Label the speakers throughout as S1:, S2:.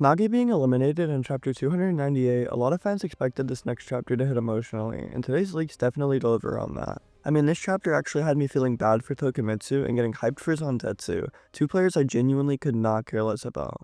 S1: Nagi being eliminated in chapter 298, a lot of fans expected this next chapter to hit emotionally, and today's leaks definitely deliver on that. I mean, this chapter actually had me feeling bad for Tokimitsu and getting hyped for Zantetsu, two players I genuinely could not care less about.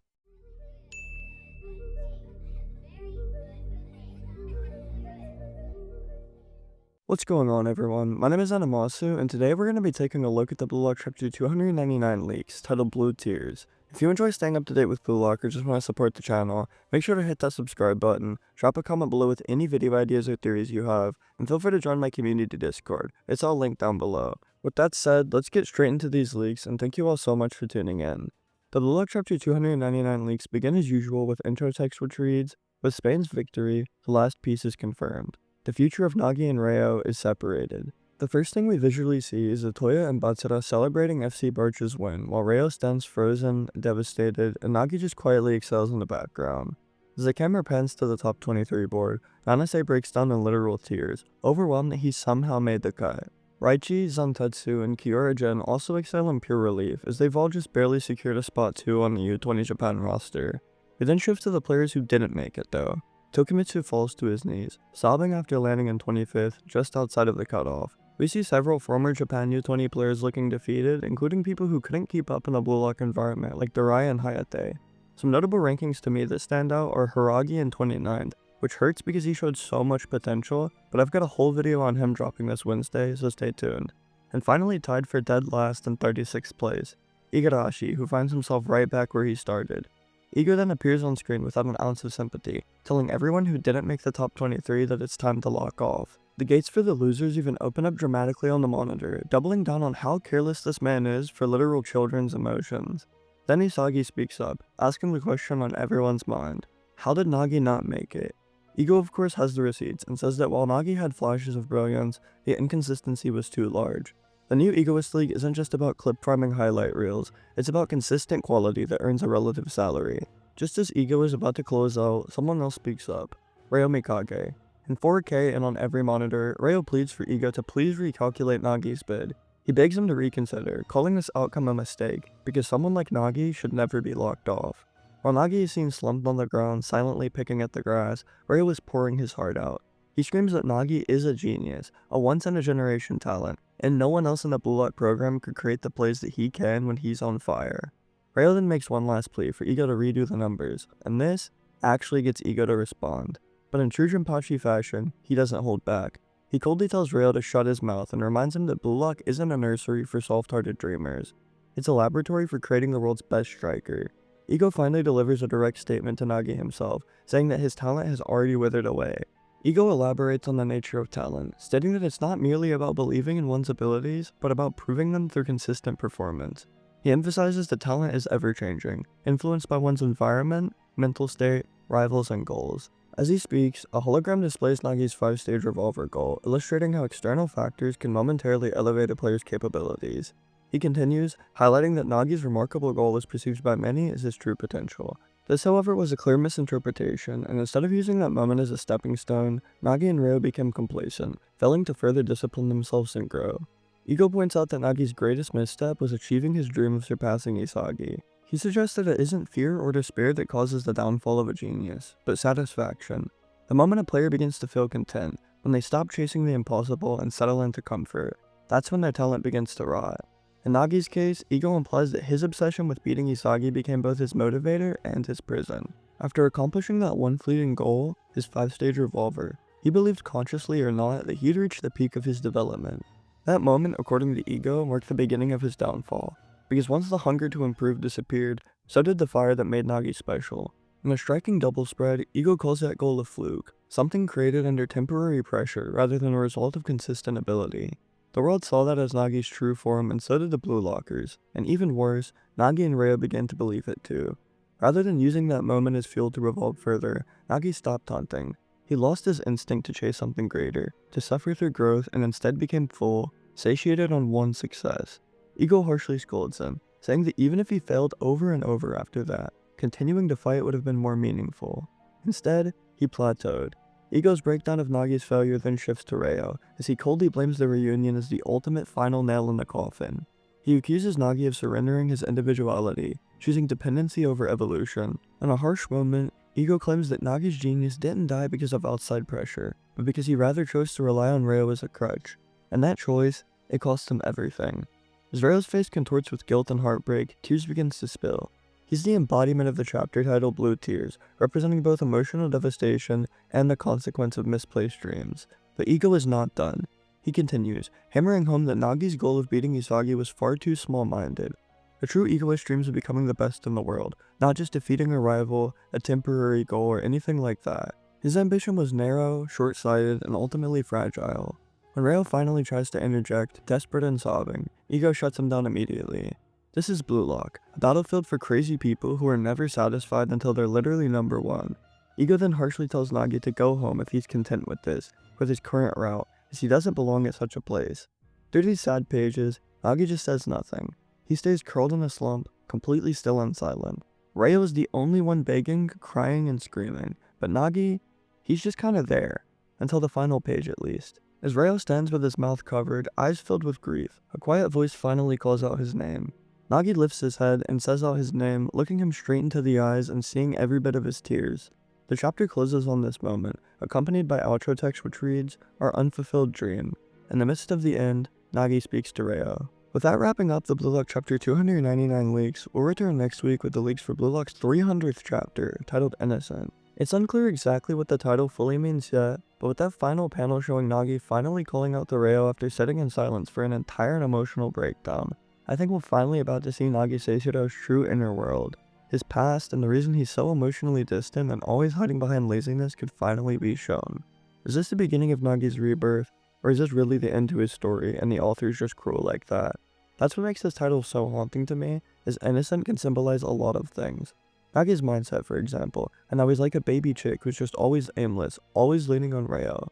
S1: What's going on, everyone? My name is Animasu, and today we're going to be taking a look at the Blue Lock Chapter 299 leaks, titled Blue Tears. If you enjoy staying up to date with Blue Lock or just want to support the channel, make sure to hit that subscribe button, drop a comment below with any video ideas or theories you have, and feel free to join my community Discord. It's all linked down below. With that said, let's get straight into these leaks, and thank you all so much for tuning in. The Blue Lock Chapter 299 leaks begin as usual with intro text which reads, "With Spain's victory, the last piece is confirmed. The future of Nagi and REO is separated." The first thing we visually see is Otoya and Batsura celebrating FC Barch's win, while REO stands frozen, devastated, and Nagi just quietly excels in the background. As the camera pans to the top 23 board, Nanase breaks down in literal tears, overwhelmed that he somehow made the cut. Raichi, Zantetsu, and Kiora Gen also excel in pure relief, as they've all just barely secured a spot 2 on the U20 Japan roster. We then shift to the players who didn't make it though. Tokimitsu falls to his knees, sobbing after landing in 25th, just outside of the cutoff. We see several former Japan U20 players looking defeated, including people who couldn't keep up in the Blue Lock environment like Darai and Hayate. Some notable rankings to me that stand out are Hiragi in 29th, which hurts because he showed so much potential, but I've got a whole video on him dropping this Wednesday, so stay tuned. And finally tied for dead last in 36th place, Igarashi, who finds himself right back where he started. Igo then appears on screen without an ounce of sympathy, telling everyone who didn't make the top 23 that it's time to lock off. The gates for the losers even open up dramatically on the monitor, doubling down on how careless this man is for literal children's emotions. Then Isagi speaks up, asking the question on everyone's mind: how did Nagi not make it? Igo of course has the receipts and says that while Nagi had flashes of brilliance, the inconsistency was too large. The new Egoist League isn't just about clip farming highlight reels, it's about consistent quality that earns a relative salary. Just as Ego is about to close out, someone else speaks up: REO Mikage. In 4K and on every monitor, REO pleads for Ego to please recalculate Nagi's bid. He begs him to reconsider, calling this outcome a mistake, because someone like Nagi should never be locked off. While Nagi is seen slumped on the ground, silently picking at the grass, REO is pouring his heart out. He screams that Nagi is a genius, a once-in-a-generation talent, and no one else in the Blue Lock program could create the plays that he can when he's on fire. REO then makes one last plea for Ego to redo the numbers, and this actually gets Ego to respond. But in true Jinpachi fashion, he doesn't hold back. He coldly tells REO to shut his mouth and reminds him that Blue Lock isn't a nursery for soft-hearted dreamers. It's a laboratory for creating the world's best striker. Ego finally delivers a direct statement to Nagi himself, saying that his talent has already withered away. Ego elaborates on the nature of talent, stating that it's not merely about believing in one's abilities, but about proving them through consistent performance. He emphasizes that talent is ever-changing, influenced by one's environment, mental state, rivals, and goals. As he speaks, a hologram displays Nagi's 5-stage revolver goal, illustrating how external factors can momentarily elevate a player's capabilities. He continues, highlighting that Nagi's remarkable goal is perceived by many as his true potential. This, however, was a clear misinterpretation, and instead of using that moment as a stepping stone, Nagi and REO became complacent, failing to further discipline themselves and grow. Ego points out that Nagi's greatest misstep was achieving his dream of surpassing Isagi. He suggests that it isn't fear or despair that causes the downfall of a genius, but satisfaction. The moment a player begins to feel content, when they stop chasing the impossible and settle into comfort, that's when their talent begins to rot. In Nagi's case, Ego implies that his obsession with beating Isagi became both his motivator and his prison. After accomplishing that one fleeting goal, his 5-stage revolver, he believed consciously or not that he'd reached the peak of his development. That moment, according to Ego, marked the beginning of his downfall, because once the hunger to improve disappeared, so did the fire that made Nagi special. In a striking double spread, Ego calls that goal a fluke, something created under temporary pressure rather than a result of consistent ability. The world saw that as Nagi's true form, and so did the Blue Lockers, and even worse, Nagi and REO began to believe it too. Rather than using that moment as fuel to revolve further, Nagi stopped hunting. He lost his instinct to chase something greater, to suffer through growth, and instead became full, satiated on one success. Ego harshly scolds him, saying that even if he failed over and over after that, continuing to fight would have been more meaningful. Instead, he plateaued. Ego's breakdown of Nagi's failure then shifts to REO, as he coldly blames the reunion as the ultimate final nail in the coffin. He accuses Nagi of surrendering his individuality, choosing dependency over evolution. In a harsh moment, Ego claims that Nagi's genius didn't die because of outside pressure, but because he rather chose to rely on REO as a crutch. And that choice, it cost him everything. As REO's face contorts with guilt and heartbreak, tears begins to spill. He's the embodiment of the chapter titled Blue Tears, representing both emotional devastation and the consequence of misplaced dreams. But Ego is not done. He continues, hammering home that Nagi's goal of beating Isagi was far too small-minded. A true egoist dreams of becoming the best in the world, not just defeating a rival, a temporary goal, or anything like that. His ambition was narrow, short-sighted, and ultimately fragile. When REO finally tries to interject, desperate and sobbing, Ego shuts him down immediately. This is Blue Lock, a battlefield for crazy people who are never satisfied until they're literally number one. Ego then harshly tells Nagi to go home if he's content with his current route, as he doesn't belong at such a place. Through these sad pages, Nagi just says nothing. He stays curled in a slump, completely still and silent. REO is the only one begging, crying, and screaming, but Nagi, he's just kinda there, until the final page at least. As REO stands with his mouth covered, eyes filled with grief, a quiet voice finally calls out his name. Nagi lifts his head and says out his name, looking him straight into the eyes and seeing every bit of his tears. The chapter closes on this moment, accompanied by outro text which reads, "Our unfulfilled dream." In the midst of the end, Nagi speaks to REO. With that wrapping up the Blue Lock chapter 299 leaks, we'll return next week with the leaks for Blue Lock's 300th chapter, titled Innocent. It's unclear exactly what the title fully means yet, but with that final panel showing Nagi finally calling out to REO after sitting in silence for an entire emotional breakdown, I think we're finally about to see Nagi Seishiro's true inner world. His past and the reason he's so emotionally distant and always hiding behind laziness could finally be shown. Is this the beginning of Nagi's rebirth? Or is this really the end to his story and the author's just cruel like that? That's what makes this title so haunting to me, is Innocent can symbolize a lot of things. Nagi's mindset, for example, and how he's like a baby chick who's just always aimless, always leaning on REO.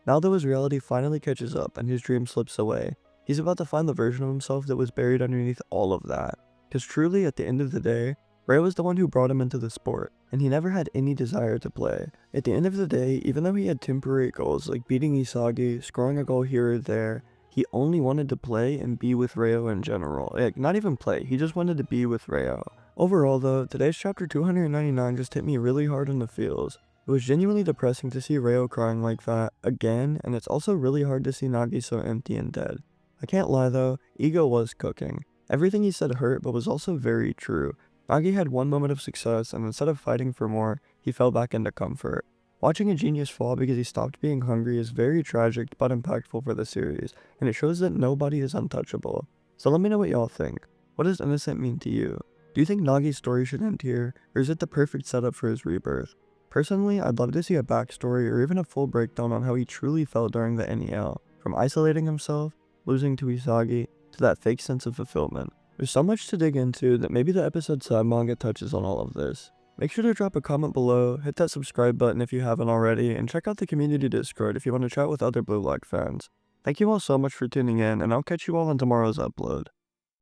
S1: Now though his reality finally catches up and his dream slips away, he's about to find the version of himself that was buried underneath all of that. Cause truly, at the end of the day, REO was the one who brought him into the sport, and he never had any desire to play. At the end of the day, even though he had temporary goals like beating Isagi, scoring a goal here or there, he only wanted to play and be with REO in general. Like, not even play, he just wanted to be with REO. Overall though, today's chapter 299 just hit me really hard in the feels. It was genuinely depressing to see REO crying like that, again, and it's also really hard to see Nagi so empty and dead. I can't lie though, Ego was cooking. Everything he said hurt but was also very true. Nagi had one moment of success, and instead of fighting for more, he fell back into comfort. Watching a genius fall because he stopped being hungry is very tragic but impactful for the series, and it shows that nobody is untouchable. So let me know what y'all think. What does Innocent mean to you? Do you think Nagi's story should end here, or is it the perfect setup for his rebirth? Personally, I'd love to see a backstory or even a full breakdown on how he truly felt during the NEL, from isolating himself, losing to Isagi, to that fake sense of fulfillment. There's so much to dig into that maybe the episode side manga touches on all of this. Make sure to drop a comment below, hit that subscribe button if you haven't already, and check out the community Discord if you want to chat with other Blue Lock fans. Thank you all so much for tuning in, and I'll catch you all on tomorrow's upload.